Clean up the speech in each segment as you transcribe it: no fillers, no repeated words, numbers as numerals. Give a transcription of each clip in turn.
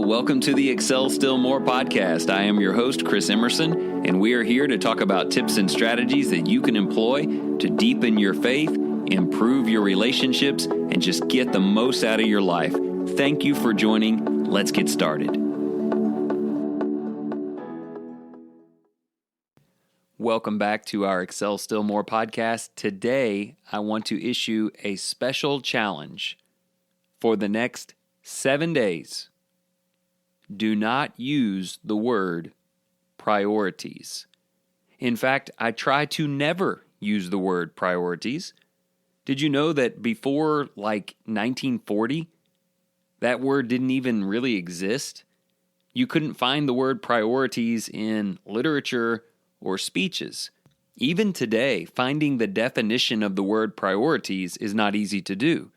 welcome to the Excel Still More podcast. I am your host, Chris Emerson, and we are here to talk about tips and strategies that you can employ to deepen your faith, improve your relationships, and just get the most out of your life. Thank you for joining. Let's get started. Welcome back to our Excel Still More podcast. Today, I want to issue a special challenge for the next 7 days. Do not use the word priorities. In fact, I try to never use the word priorities. Did you know that before 1940, that word didn't even really exist? You couldn't find the word priorities in literature or speeches. Even today, finding the definition of the word priorities is not easy to do,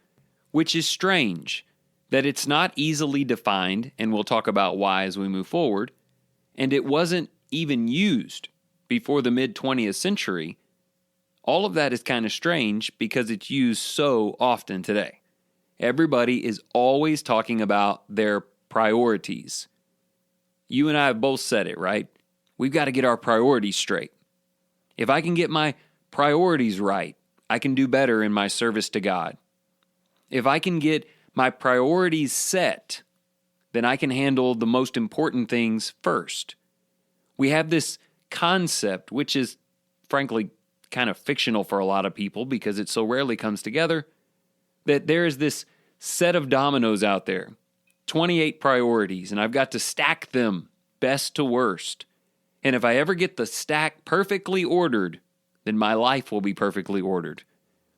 which is strange that it's not easily defined, and we'll talk about why as we move forward, and it wasn't even used before the mid-20th century. All of that is kind of strange because it's used so often today. Everybody is always talking about their priorities. You and I have both said it, right? We've got to get our priorities straight. If I can get my priorities right, I can do better in my service to God. If I can get my priorities set, then I can handle the most important things first. We have this concept, which is frankly kind of fictional for a lot of people because it so rarely comes together, that there is this set of dominoes out there, 28 priorities, and I've got to stack them best to worst. And if I ever get the stack perfectly ordered, then my life will be perfectly ordered.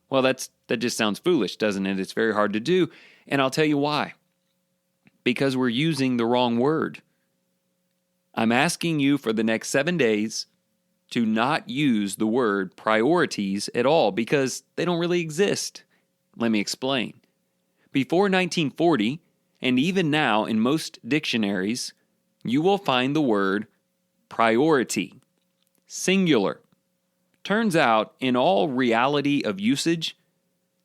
Well, that just sounds foolish, doesn't it? It's very hard to do. And I'll tell you why. Because we're using the wrong word. I'm asking you for the next 7 days to not use the word priorities at all because they don't really exist. Let me explain. Before 1940, and even now in most dictionaries, you will find the word priority, singular. Turns out, in all reality of usage,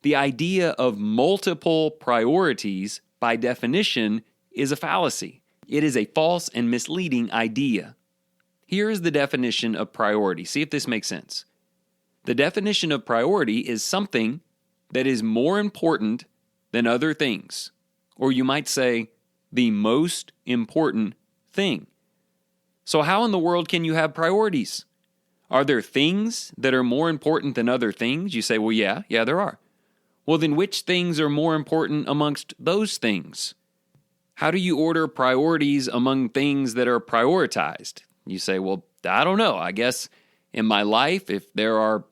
the idea of multiple priorities, by definition, is a fallacy. It is a false and misleading idea. Here is the definition of priority. See if this makes sense. The definition of priority is something that is more important than other things. Or you might say, the most important thing. So how in the world can you have priorities? Are there things that are more important than other things? You say, well, yeah, there are. Well, then which things are more important amongst those things? How do you order priorities among things that are prioritized? You say, well, I don't know. I guess in my life, if there are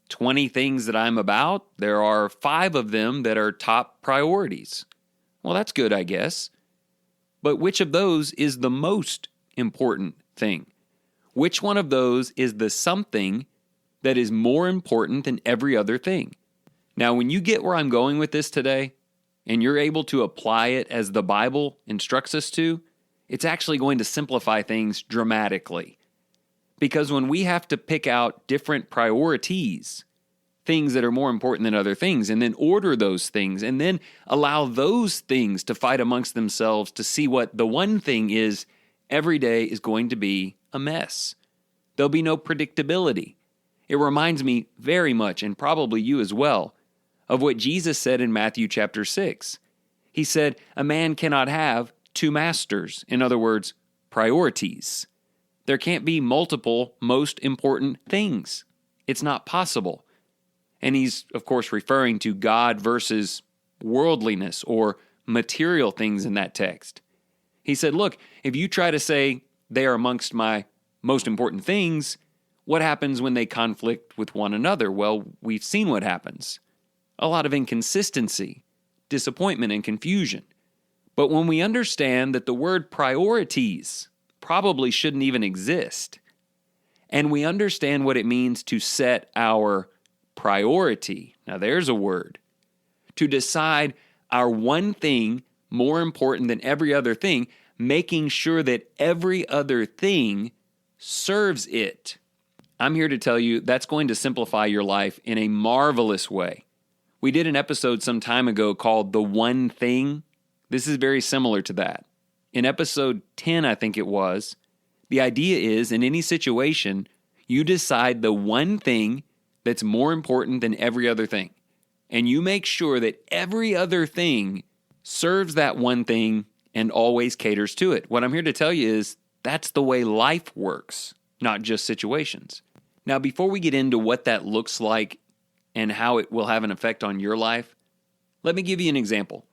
20 things that I'm about, there are 5 of them that are top priorities. Well, that's good, I guess. But which of those is the most important thing? Which one of those is the something that is more important than every other thing? Now, when you get where I'm going with this today, and you're able to apply it as the Bible instructs us to, it's actually going to simplify things dramatically. Because when we have to pick out different priorities, things that are more important than other things, and then order those things, and then allow those things to fight amongst themselves to see what the one thing is, every day is going to be a mess. There'll be no predictability. It reminds me very much, and probably you as well, of what Jesus said in Matthew chapter 6. He said, a man cannot have 2 masters. In other words, priorities. There can't be multiple most important things. It's not possible. And he's, of course, referring to God versus worldliness or material things in that text. He said, look, if you try to say they are amongst my most important things, what happens when they conflict with one another? Well, we've seen what happens. A lot of inconsistency, disappointment, and confusion. But when we understand that the word priorities probably shouldn't even exist, and we understand what it means to set our priority, now there's a word, to decide our one thing more important than every other thing, making sure that every other thing serves it. I'm here to tell you that's going to simplify your life in a marvelous way. We did an episode some time ago called The One Thing. This is very similar to that. In episode 10, I think it was, the idea is in any situation, you decide the one thing that's more important than every other thing. And you make sure that every other thing serves that one thing and always caters to it. What I'm here to tell you is that's the way life works, not just situations. Now, before we get into what that looks like and how it will have an effect on your life, let me give you an example.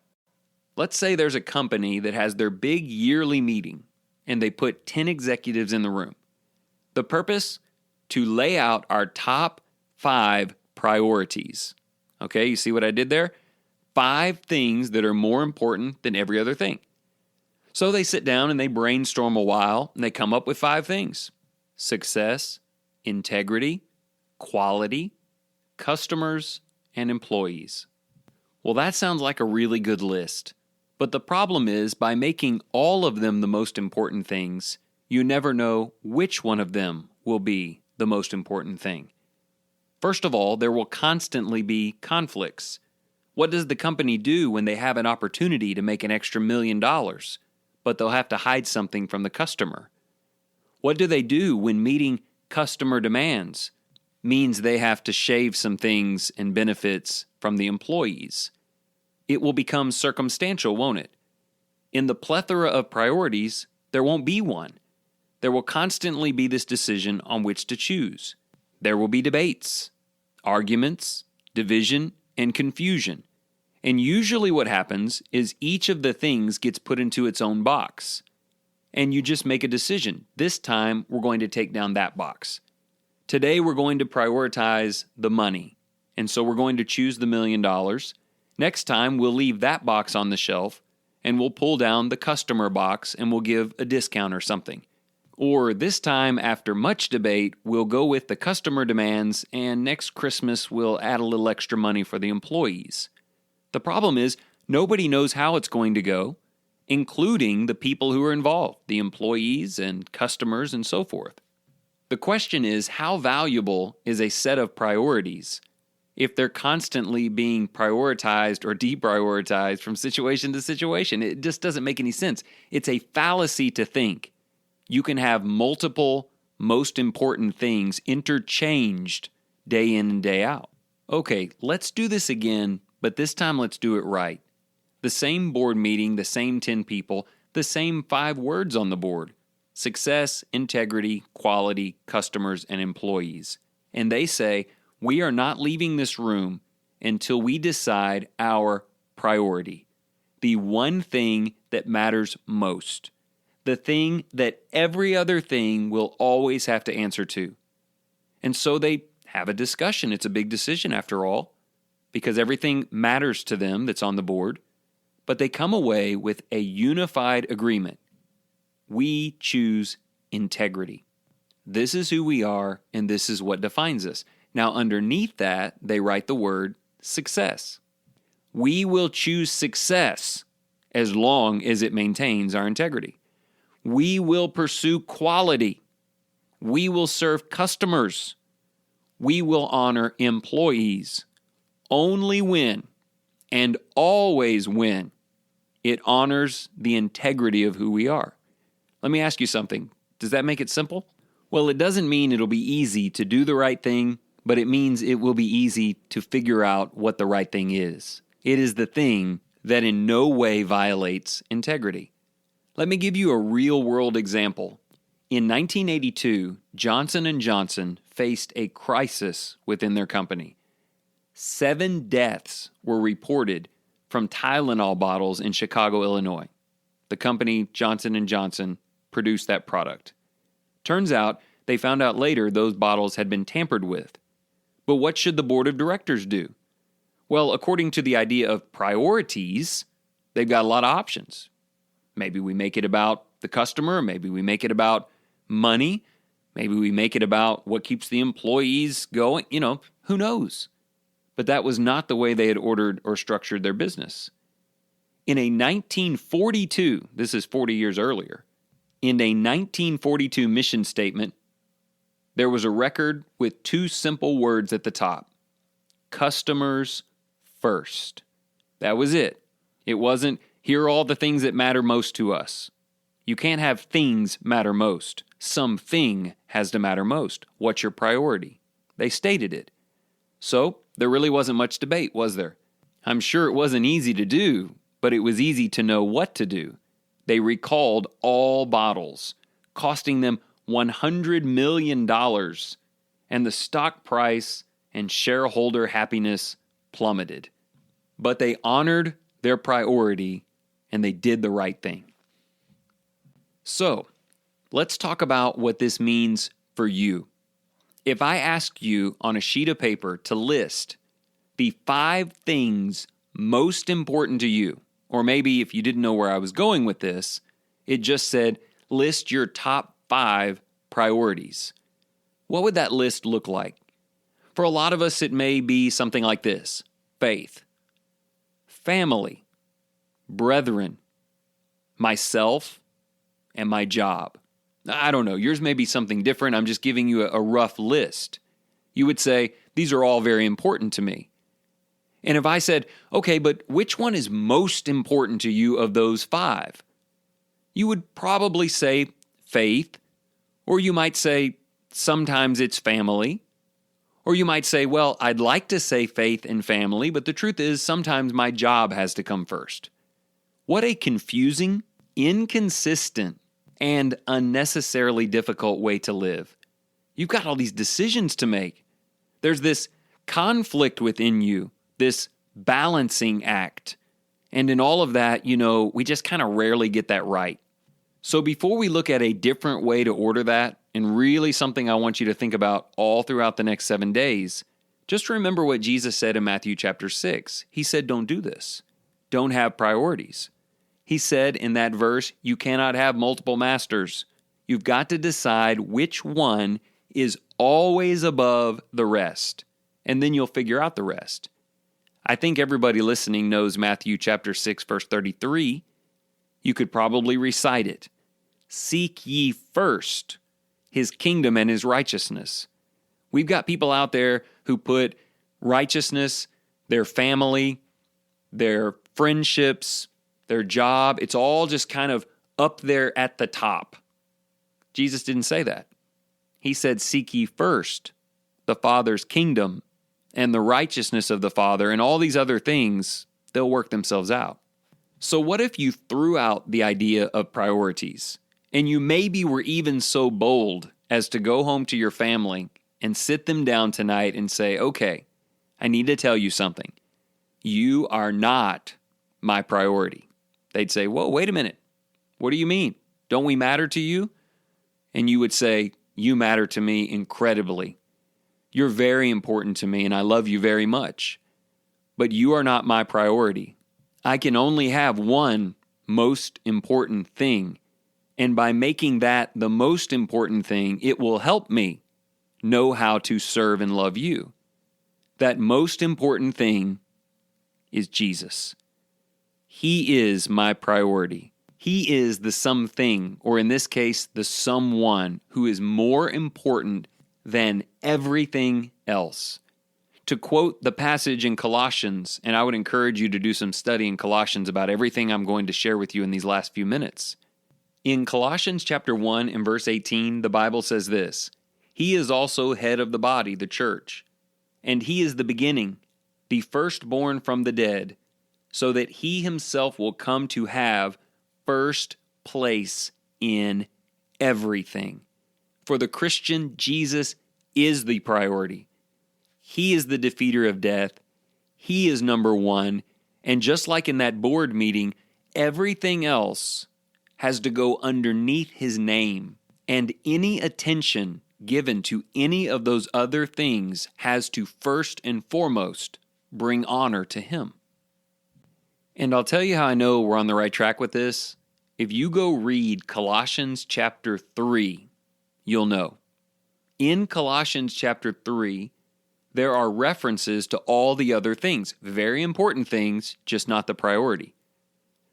Let's say there's a company that has their big yearly meeting and they put 10 executives in the room. The purpose? To lay out our top 5 priorities. Okay, you see what I did there? 5 things that are more important than every other thing. So they sit down and they brainstorm a while and they come up with 5 things: success, integrity, quality, customers, and employees. Well, that sounds like a really good list. But the problem is, by making all of them the most important things, you never know which one of them will be the most important thing. First of all, there will constantly be conflicts. What does the company do when they have an opportunity to make an extra $1 million, but they'll have to hide something from the customer? What do they do when meeting customer demands means they have to shave some things and benefits from the employees? It will become circumstantial, won't it? In the plethora of priorities, there won't be one. There will constantly be this decision on which to choose. There will be debates, arguments, division, and confusion. And usually what happens is each of the things gets put into its own box. And you just make a decision. This time, we're going to take down that box. Today, we're going to prioritize the money. And so we're going to choose the $1 million. Next time, we'll leave that box on the shelf, and we'll pull down the customer box, and we'll give a discount or something. Or this time, after much debate, we'll go with the customer demands, and next Christmas, we'll add a little extra money for the employees. The problem is, nobody knows how it's going to go, including the people who are involved, the employees and customers and so forth. The question is, how valuable is a set of priorities if they're constantly being prioritized or deprioritized from situation to situation? It just doesn't make any sense. It's a fallacy to think you can have multiple most important things interchanged day in and day out. Okay, let's do this again, but this time let's do it right. The same board meeting, the same 10 people, the same 5 words on the board: success, integrity, quality, customers, and employees. And they say, we are not leaving this room until we decide our priority, the one thing that matters most, the thing that every other thing will always have to answer to. And so they have a discussion. It's a big decision after all, because everything matters to them that's on the board, but they come away with a unified agreement. We choose integrity. This is who we are, and this is what defines us. Now, underneath that, they write the word success. We will choose success as long as it maintains our integrity. We will pursue quality. We will serve customers. We will honor employees. Only when, and always when, it honors the integrity of who we are. Let me ask you something. Does that make it simple? Well, it doesn't mean it'll be easy to do the right thing, but it means it will be easy to figure out what the right thing is. It is the thing that in no way violates integrity. Let me give you a real-world example. In 1982, Johnson & Johnson faced a crisis within their company. 7 deaths were reported from Tylenol bottles in Chicago, Illinois. The company, Johnson & Johnson, produced that product. Turns out, they found out later those bottles had been tampered with. But what should the board of directors do? Well, according to the idea of priorities, they've got a lot of options. Maybe we make it about the customer. Maybe we make it about money. Maybe we make it about what keeps the employees going. Who knows? But that was not the way they had ordered or structured their business. In a 1942, this is 40 years earlier, in a 1942 mission statement, there was a record with 2 simple words at the top: customers first. That was it. It wasn't, here are all the things that matter most to us. You can't have things matter most. Something has to matter most. What's your priority? They stated it. So there really wasn't much debate, was there? I'm sure it wasn't easy to do, but it was easy to know what to do. They recalled all bottles, costing them $100 million, and the stock price and shareholder happiness plummeted. But they honored their priority, and they did the right thing. So, let's talk about what this means for you. If I ask you on a sheet of paper to list the 5 things most important to you, or maybe if you didn't know where I was going with this, it just said, list your top 5 priorities. What would that list look like? For a lot of us, it may be something like this: faith, family, brethren, myself, and my job. I don't know. Yours may be something different. I'm just giving you a rough list. You would say, these are all very important to me. And if I said, okay, but which one is most important to you of those 5? You would probably say faith, or you might say sometimes it's family, or you might say, well, I'd like to say faith and family, but the truth is sometimes my job has to come first. What a confusing, inconsistent, and unnecessarily difficult way to live. You've got all these decisions to make. There's this conflict within you, this balancing act. And in all of that, we just kind of rarely get that right. So before we look at a different way to order that, and really something I want you to think about all throughout the next 7 days, just remember what Jesus said in Matthew chapter 6. He said, don't do this. Don't have priorities. He said in that verse, you cannot have multiple masters. You've got to decide which one is always above the rest, and then you'll figure out the rest. I think everybody listening knows Matthew chapter 6, verse 33. You could probably recite it. Seek ye first his kingdom and his righteousness. We've got people out there who put righteousness, their family, their friendships, their job, it's all just kind of up there at the top. Jesus didn't say that. He said, seek ye first the Father's kingdom and the righteousness of the Father, and all these other things, they'll work themselves out. So what if you threw out the idea of priorities, and you maybe were even so bold as to go home to your family and sit them down tonight and say, okay, I need to tell you something. You are not my priority. They'd say, whoa, wait a minute. What do you mean? Don't we matter to you? And you would say, you matter to me incredibly. You're very important to me, and I love you very much. But you are not my priority. I can only have one most important thing. And by making that the most important thing, it will help me know how to serve and love you. That most important thing is Jesus. He is my priority. He is the something, or in this case, the someone who is more important than everything else. To quote the passage in Colossians, and I would encourage you to do some study in Colossians about everything I'm going to share with you in these last few minutes. In Colossians chapter 1 and verse 18, the Bible says this, He is also head of the body, the church, and he is the beginning, the firstborn from the dead, so that he himself will come to have first place in everything. For the Christian, Jesus is the priority. He is the defeater of death. He is number one. And just like in that board meeting, everything else has to go underneath his name. And any attention given to any of those other things has to first and foremost bring honor to him. And I'll tell you how I know we're on the right track with this. If you go read Colossians chapter 3, you'll know. In Colossians chapter 3, there are references to all the other things, very important things, just not the priority.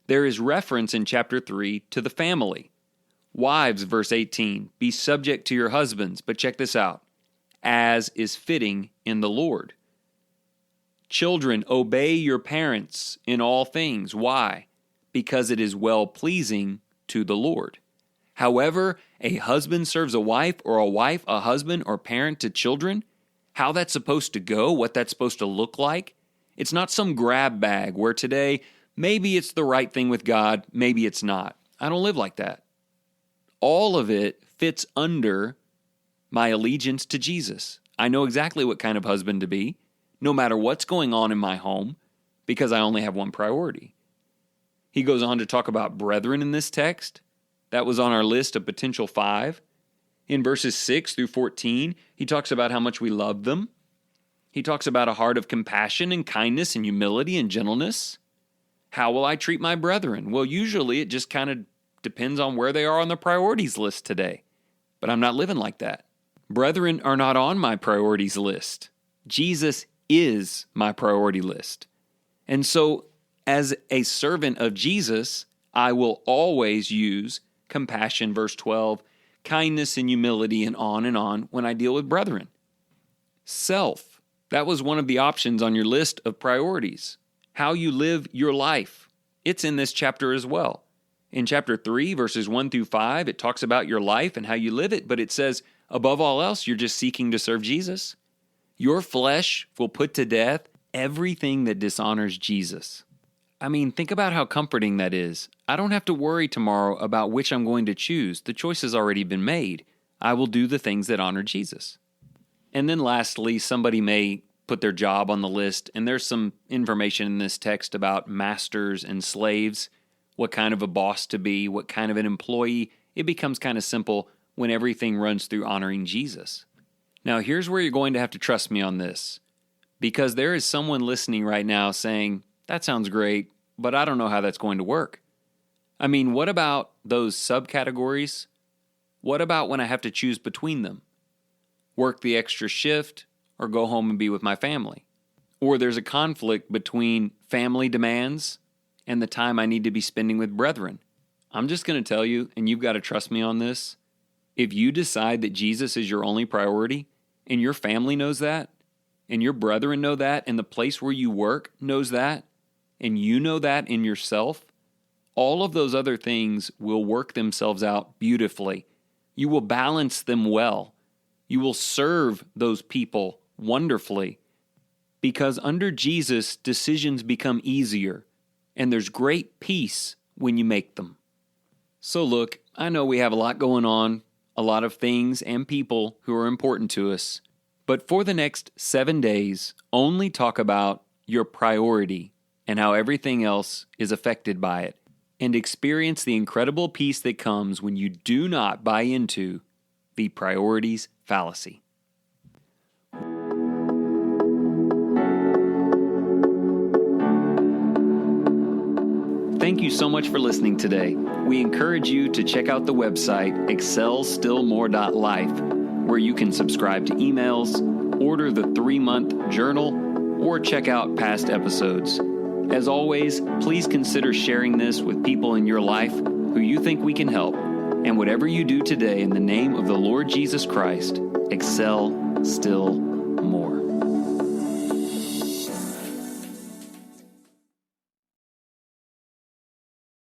There is reference in chapter 3 to the family. Wives, verse 18, be subject to your husbands, but check this out, as is fitting in the Lord. Children, obey your parents in all things. Why? Because it is well-pleasing to the Lord. However, a husband serves a wife a husband or parent to children, how that's supposed to go, what that's supposed to look like. It's not some grab bag where today maybe it's the right thing with God, maybe it's not. I don't live like that. All of it fits under my allegiance to Jesus. I know exactly what kind of husband to be, no matter what's going on in my home, because I only have one priority. He goes on to talk about brethren in this text. That was on our list of potential 5. In verses 6 through 14, he talks about how much we love them. He talks about a heart of compassion and kindness and humility and gentleness. How will I treat my brethren? Well, usually it just kind of depends on where they are on the priorities list today. But I'm not living like that. Brethren are not on my priorities list. Jesus is my priority list. And so, as a servant of Jesus, I will always use compassion, verse 12, kindness and humility, and on when I deal with brethren. Self, that was one of the options on your list of priorities. How you live your life. It's in this chapter as well. In chapter 3, verses 1 through 5, it talks about your life and how you live it, but it says, above all else, you're just seeking to serve Jesus. Your flesh will put to death everything that dishonors Jesus. I mean, think about how comforting that is. I don't have to worry tomorrow about which I'm going to choose. The choice has already been made. I will do the things that honor Jesus. And then lastly, somebody may put their job on the list, and there's some information in this text about masters and slaves, what kind of a boss to be, what kind of an employee. It becomes kind of simple when everything runs through honoring Jesus. Now, here's where you're going to have to trust me on this, because there is someone listening right now saying, that sounds great, but I don't know how that's going to work. I mean, what about those subcategories? What about when I have to choose between them? Work the extra shift or go home and be with my family? Or there's a conflict between family demands and the time I need to be spending with brethren. I'm just going to tell you, and you've got to trust me on this, if you decide that Jesus is your only priority, and your family knows that, and your brethren know that, and the place where you work knows that, and you know that in yourself, all of those other things will work themselves out beautifully. You will balance them well. You will serve those people wonderfully, because under Jesus, decisions become easier, and there's great peace when you make them. So look, I know we have a lot going on, a lot of things and people who are important to us, but for the next 7 days, only talk about your priority and how everything else is affected by it, and experience the incredible peace that comes when you do not buy into the priorities fallacy. Thank you so much for listening today. We encourage you to check out the website excelstillmore.life, where you can subscribe to emails, order the 3-month journal, or check out past episodes. As always, please consider sharing this with people in your life who you think we can help. And whatever you do today, in the name of the Lord Jesus Christ, excel still